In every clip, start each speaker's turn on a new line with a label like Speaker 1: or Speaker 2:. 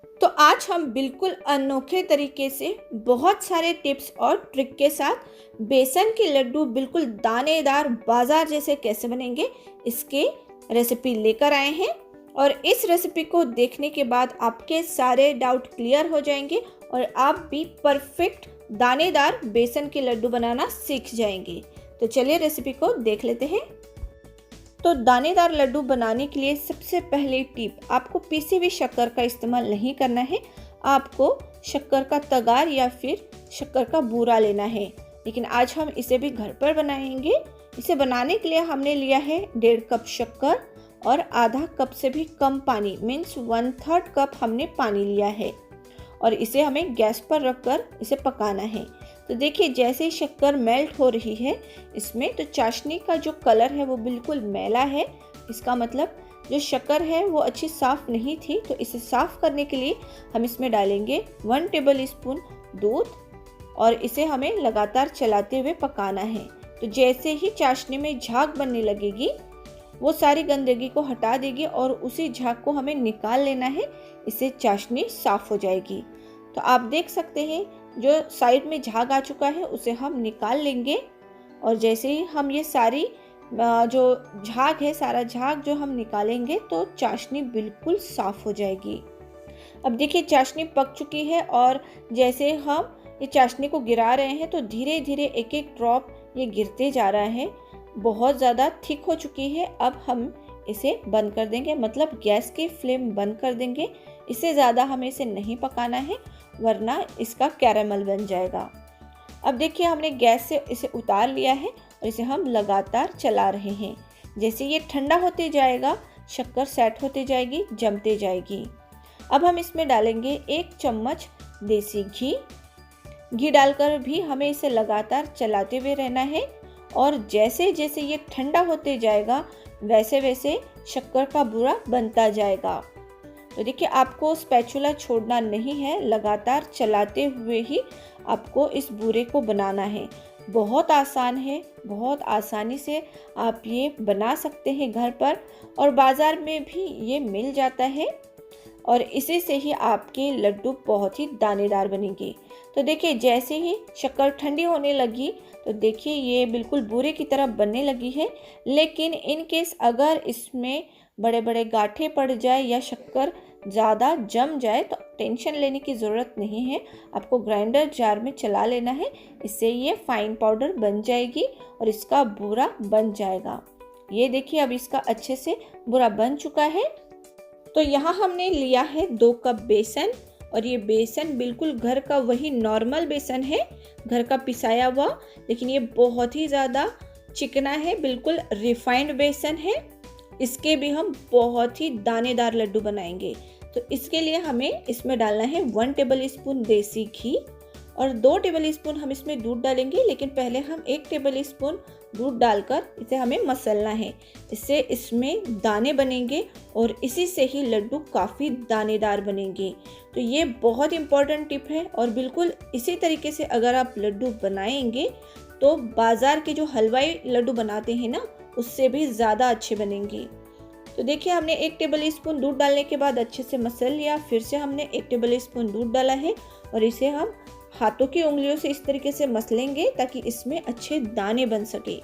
Speaker 1: तो आज हम बिल्कुल अनोखे तरीके से बहुत सारे टिप्स और ट्रिक के साथ बेसन के लड्डू बिल्कुल दानेदार बाजार जैसे कैसे बनेंगे, इसके रेसिपी लेकर आए हैं। और इस रेसिपी को देखने के बाद आपके सारे डाउट क्लियर हो जाएंगे और आप भी परफेक्ट दानेदार बेसन के लड्डू बनाना सीख जाएंगे। तो चलिए रेसिपी को देख लेते हैं। तो दानेदार लड्डू बनाने के लिए सबसे पहले टिप, आपको पीसी हुई शक्कर का इस्तेमाल नहीं करना है। आपको शक्कर का तगार या फिर शक्कर का बूरा लेना है, लेकिन आज हम इसे भी घर पर बनाएंगे। इसे बनाने के लिए हमने लिया है 1.5 कप शक्कर और आधा कप से भी कम पानी, मीन्स 1/3 कप हमने पानी लिया है। और इसे हमें गैस पर रखकर इसे पकाना है। तो देखिए, जैसे ही शक्कर मेल्ट हो रही है इसमें, तो चाशनी का जो कलर है वो बिल्कुल मैला है। इसका मतलब जो शक्कर है वो अच्छी साफ़ नहीं थी। तो इसे साफ़ करने के लिए हम इसमें डालेंगे 1 टेबल स्पून दूध और इसे हमें लगातार चलाते हुए पकाना है। तो जैसे ही चाशनी में झाग बनने लगेगी वो सारी गंदगी को हटा देगी और उसी झाग को हमें निकाल लेना है। इससे चाशनी साफ़ हो जाएगी। तो आप देख सकते हैं जो साइड में झाग आ चुका है उसे हम निकाल लेंगे। और जैसे ही हम ये सारी जो झाग है, सारा झाग जो हम निकालेंगे तो चाशनी बिल्कुल साफ़ हो जाएगी। अब देखिए, चाशनी पक चुकी है और जैसे हम ये चाशनी को गिरा रहे हैं तो धीरे धीरे एक एक ड्रॉप ये गिरते जा रहा है। बहुत ज़्यादा थिक हो चुकी है। अब हम इसे बंद कर देंगे, मतलब गैस की फ्लेम बंद कर देंगे। इससे ज़्यादा हमें इसे नहीं पकाना है, वरना इसका कैरामल बन जाएगा। अब देखिए, हमने गैस से इसे उतार लिया है और इसे हम लगातार चला रहे हैं। जैसे ये ठंडा होते जाएगा, शक्कर सेट होते जाएगी, जमते जाएगी। अब हम इसमें डालेंगे 1 चम्मच देसी घी। घी डालकर भी हमें इसे लगातार चलाते हुए रहना है। और जैसे जैसे ये ठंडा होते जाएगा वैसे वैसे शक्कर का बूरा बनता जाएगा। तो देखिए, आपको स्पैचुला छोड़ना नहीं है, लगातार चलाते हुए ही आपको इस बूरे को बनाना है। बहुत आसान है, बहुत आसानी से आप ये बना सकते हैं घर पर, और बाज़ार में भी ये मिल जाता है। और इसी से ही आपके लड्डू बहुत ही दानेदार बनेंगे। तो देखिए, जैसे ही शक्कर ठंडी होने लगी तो देखिए ये बिल्कुल बूरे की तरह बनने लगी है। लेकिन इन केस अगर इसमें बड़े बड़े गांठे पड़ जाए या शक्कर ज़्यादा जम जाए तो टेंशन लेने की ज़रूरत नहीं है। आपको ग्राइंडर जार में चला लेना है, इससे ये फाइन पाउडर बन जाएगी और इसका बूरा बन जाएगा। ये देखिए, अब इसका अच्छे से बूरा बन चुका है। तो यहाँ हमने लिया है 2 कप बेसन, और ये बेसन बिल्कुल घर का वही नॉर्मल बेसन है, घर का पिसाया हुआ, लेकिन ये बहुत ही ज़्यादा चिकना है, बिल्कुल रिफाइंड बेसन है। इसके भी हम बहुत ही दानेदार लड्डू बनाएंगे। तो इसके लिए हमें इसमें डालना है 1 टेबल स्पून देसी घी और 2 टेबल स्पून हम इसमें दूध डालेंगे। लेकिन पहले हम 1 टेबल स्पून दूध डालकर इसे हमें मसलना है। इससे इसमें दाने बनेंगे और इसी से ही लड्डू काफ़ी दानेदार बनेंगे। तो ये बहुत इम्पॉर्टेंट टिप है, और बिल्कुल इसी तरीके से अगर आप लड्डू बनाएंगे तो बाज़ार के जो हलवाई लड्डू बनाते हैं ना, उससे भी ज़्यादा अच्छे बनेंगे। तो देखिए, हमने 1 टेबल स्पून दूध डालने के बाद अच्छे से मसल लिया। फिर से हमने 1 टेबल स्पून दूध डाला है और इसे हम हाथों की उंगलियों से इस तरीके से मसलेंगे ताकि इसमें अच्छे दाने बन सके।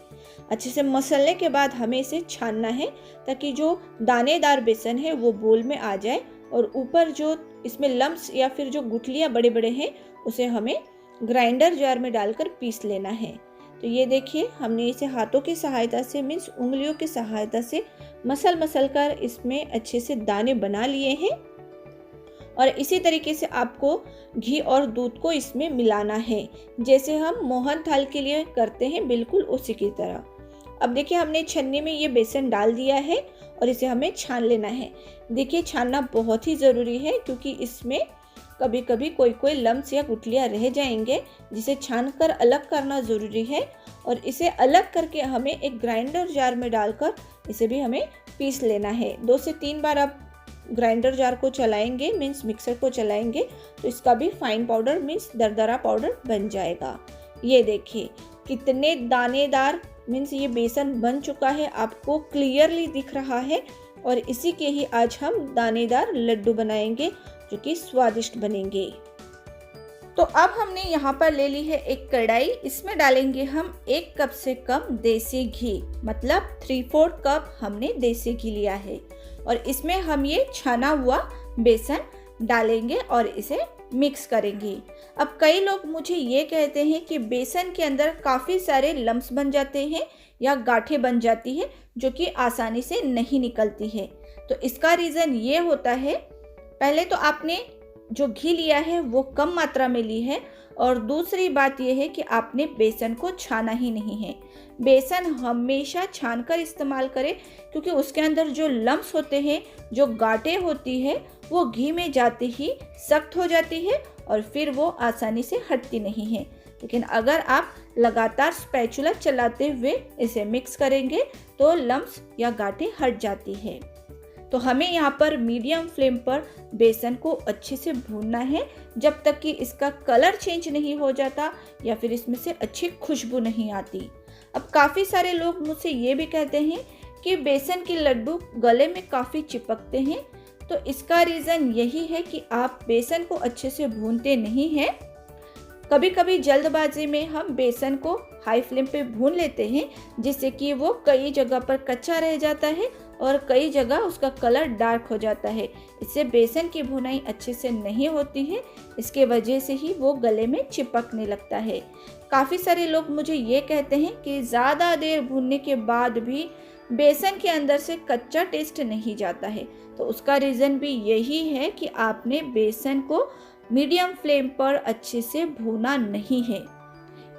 Speaker 1: अच्छे से मसलने के बाद हमें इसे छानना है ताकि जो दानेदार बेसन है वो बोल में आ जाए, और ऊपर जो इसमें लम्प्स या फिर जो गुठलियाँ बड़े बड़े हैं उसे हमें ग्राइंडर जार में डालकर पीस लेना है। तो ये देखिए, हमने इसे हाथों की सहायता से, मीन्स उंगलियों की सहायता से मसल कर इसमें अच्छे से दाने बना लिए हैं। और इसी तरीके से आपको घी और दूध को इसमें मिलाना है, जैसे हम मोहन थाल के लिए करते हैं, बिल्कुल उसी की तरह। अब देखिए, हमने छन्नी में ये बेसन डाल दिया है और इसे हमें छान लेना है। देखिए, छानना बहुत ही ज़रूरी है क्योंकि इसमें कभी कभी कोई लम्प्स या गुठलियाँ रह जाएंगे, जिसे छान कर अलग करना ज़रूरी है। और इसे अलग करके हमें एक ग्राइंडर जार में डालकर इसे भी हमें पीस लेना है। 2 से 3 बार आप ग्राइंडर जार को चलाएंगे, मीन्स मिक्सर को चलाएंगे, तो इसका भी फाइन पाउडर मीन्स दरदरा पाउडर बन जाएगा। ये देखिए कितने दानेदार मीन्स ये बेसन बन चुका है, आपको क्लियरली दिख रहा है। और इसी के ही आज हम दानेदार लड्डू बनाएंगे जो कि स्वादिष्ट बनेंगे। तो अब हमने यहाँ पर ले ली है एक कढ़ाई, इसमें डालेंगे हम 1 कप से कम देसी घी, मतलब 3/4 कप हमने देसी घी लिया है। और इसमें हम ये छाना हुआ बेसन डालेंगे और इसे मिक्स करेंगे। अब कई लोग मुझे ये कहते हैं कि बेसन के अंदर काफ़ी सारे लम्स बन जाते हैं या गांठें बन जाती है जो कि आसानी से नहीं निकलती है। तो इसका रीज़न ये होता है, पहले तो आपने जो घी लिया है वो कम मात्रा में ली है, और दूसरी बात यह है कि आपने बेसन को छाना ही नहीं है। बेसन हमेशा छानकर इस्तेमाल करें, क्योंकि उसके अंदर जो लम्स होते हैं, जो गांठें होती है, वो घी में जाते ही सख्त हो जाती है और फिर वो आसानी से हटती नहीं है। लेकिन अगर आप लगातार स्पैचुला चलाते हुए इसे मिक्स करेंगे तो लम्स या गांठें हट जाती है। तो हमें यहाँ पर मीडियम फ्लेम पर बेसन को अच्छे से भूनना है, जब तक कि इसका कलर चेंज नहीं हो जाता या फिर इसमें से अच्छी खुशबू नहीं आती। अब काफ़ी सारे लोग मुझसे ये भी कहते हैं कि बेसन के लड्डू गले में काफ़ी चिपकते हैं। तो इसका रीज़न यही है कि आप बेसन को अच्छे से भूनते नहीं हैं। कभी कभी जल्दबाजी में हम बेसन को हाई फ्लेम पे भून लेते हैं, जिससे कि वो कई जगह पर कच्चा रह जाता है और कई जगह उसका कलर डार्क हो जाता है। इससे बेसन की भुनाई अच्छे से नहीं होती है, इसके वजह से ही वो गले में चिपकने लगता है। काफ़ी सारे लोग मुझे ये कहते हैं कि ज़्यादा देर भूनने के बाद भी बेसन के अंदर से कच्चा टेस्ट नहीं जाता है। तो उसका रीज़न भी यही है कि आपने बेसन को मीडियम फ्लेम पर अच्छे से भूना नहीं है।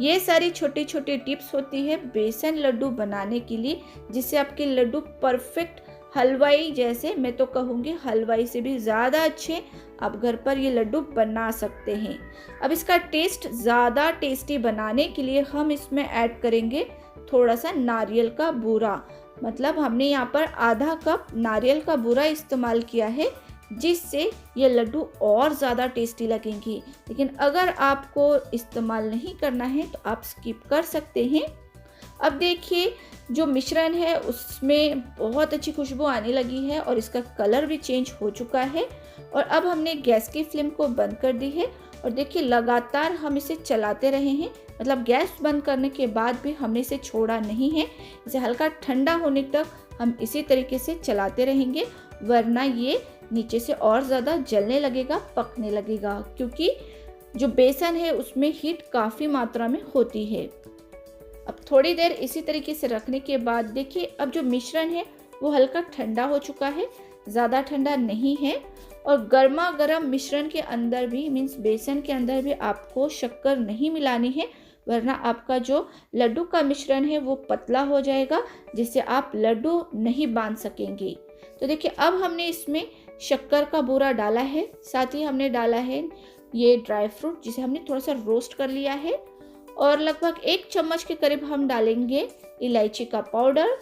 Speaker 1: ये सारी छोटी छोटी टिप्स होती है बेसन लड्डू बनाने के लिए, जिससे आपके लड्डू परफेक्ट हलवाई जैसे, मैं तो कहूँगी हलवाई से भी ज़्यादा अच्छे आप घर पर ये लड्डू बना सकते हैं। अब इसका टेस्ट ज़्यादा टेस्टी बनाने के लिए हम इसमें ऐड करेंगे थोड़ा सा नारियल का बूरा, मतलब हमने यहाँ पर आधा कप नारियल का बूरा इस्तेमाल किया है, जिससे ये लड्डू और ज़्यादा टेस्टी लगेंगी। लेकिन अगर आपको इस्तेमाल नहीं करना है तो आप स्किप कर सकते हैं। अब देखिए जो मिश्रण है उसमें बहुत अच्छी खुशबू आने लगी है और इसका कलर भी चेंज हो चुका है। और अब हमने गैस की फ्लेम को बंद कर दी है और देखिए लगातार हम इसे चलाते रहे हैं, मतलब गैस बंद करने के बाद भी हमने इसे छोड़ा नहीं है। इसे हल्का ठंडा होने तक हम इसी तरीके से चलाते रहेंगे, वरना ये नीचे से और ज़्यादा जलने लगेगा, पकने लगेगा, क्योंकि जो बेसन है उसमें हीट काफ़ी मात्रा में होती है। अब थोड़ी देर इसी तरीके से रखने के बाद देखिए अब जो मिश्रण है वो हल्का ठंडा हो चुका है, ज़्यादा ठंडा नहीं है। और गर्मा गर्म मिश्रण के अंदर भी मीन्स बेसन के अंदर भी आपको शक्कर नहीं मिलानी है, वरना आपका जो लड्डू का मिश्रण है वो पतला हो जाएगा, जिससे आप लड्डू नहीं बांध सकेंगे। तो देखिए अब हमने इसमें शक्कर का बूरा डाला है, साथ ही हमने डाला है ये ड्राई फ्रूट जिसे हमने थोड़ा सा रोस्ट कर लिया है, और लगभग 1 चम्मच के करीब हम डालेंगे इलायची का पाउडर,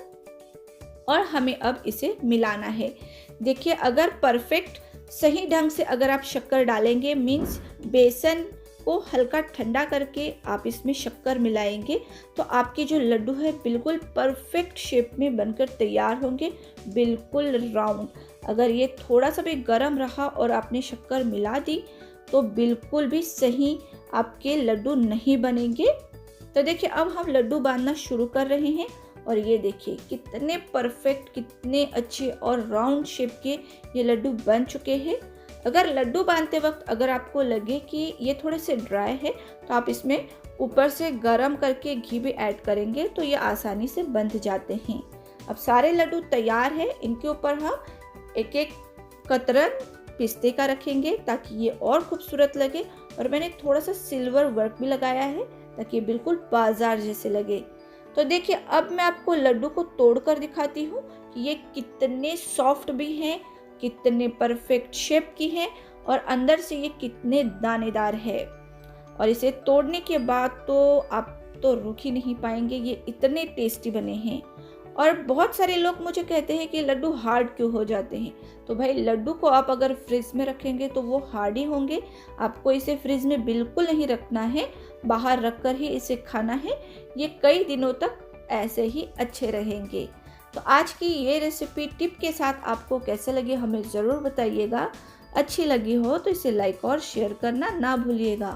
Speaker 1: और हमें अब इसे मिलाना है। देखिए अगर परफेक्ट सही ढंग से अगर आप शक्कर डालेंगे, मीन्स बेसन को हल्का ठंडा करके आप इसमें शक्कर मिलाएंगे, तो आपके जो लड्डू है बिल्कुल परफेक्ट शेप में बनकर तैयार होंगे, बिल्कुल राउंड। अगर ये थोड़ा सा भी गर्म रहा और आपने शक्कर मिला दी तो बिल्कुल भी सही आपके लड्डू नहीं बनेंगे। तो देखिए अब हम लड्डू बांधना शुरू कर रहे हैं, और ये देखिए कितने परफेक्ट, कितने अच्छे और राउंड शेप के ये लड्डू बन चुके हैं। अगर लड्डू बांधते वक्त अगर आपको लगे कि ये थोड़े से ड्राई है तो आप इसमें ऊपर से गरम करके घी भी ऐड करेंगे तो ये आसानी से बंध जाते हैं। अब सारे लड्डू तैयार है, इनके ऊपर हम एक एक कतरन पिस्ते का रखेंगे ताकि ये और खूबसूरत लगे, और मैंने थोड़ा सा सिल्वर वर्क भी लगाया है ताकि बिल्कुल बाजार जैसे लगे। तो देखिए अब मैं आपको लड्डू को तोड़ कर दिखाती हूँ कि ये कितने सॉफ्ट भी हैं, कितने परफेक्ट शेप की हैं, और अंदर से ये कितने दानेदार है। और इसे तोड़ने के बाद तो आप तो रुक ही नहीं पाएंगे, ये इतने टेस्टी बने हैं। और बहुत सारे लोग मुझे कहते हैं कि लड्डू हार्ड क्यों हो जाते हैं, तो भाई लड्डू को आप अगर फ्रिज में रखेंगे तो वो हार्ड ही होंगे। आपको इसे फ्रिज में बिल्कुल नहीं रखना है, बाहर रख कर ही इसे खाना है, ये कई दिनों तक ऐसे ही अच्छे रहेंगे। तो आज की ये रेसिपी टिप के साथ आपको कैसे लगे हमें ज़रूर बताइएगा। अच्छी लगी हो तो इसे लाइक और शेयर करना ना भूलिएगा।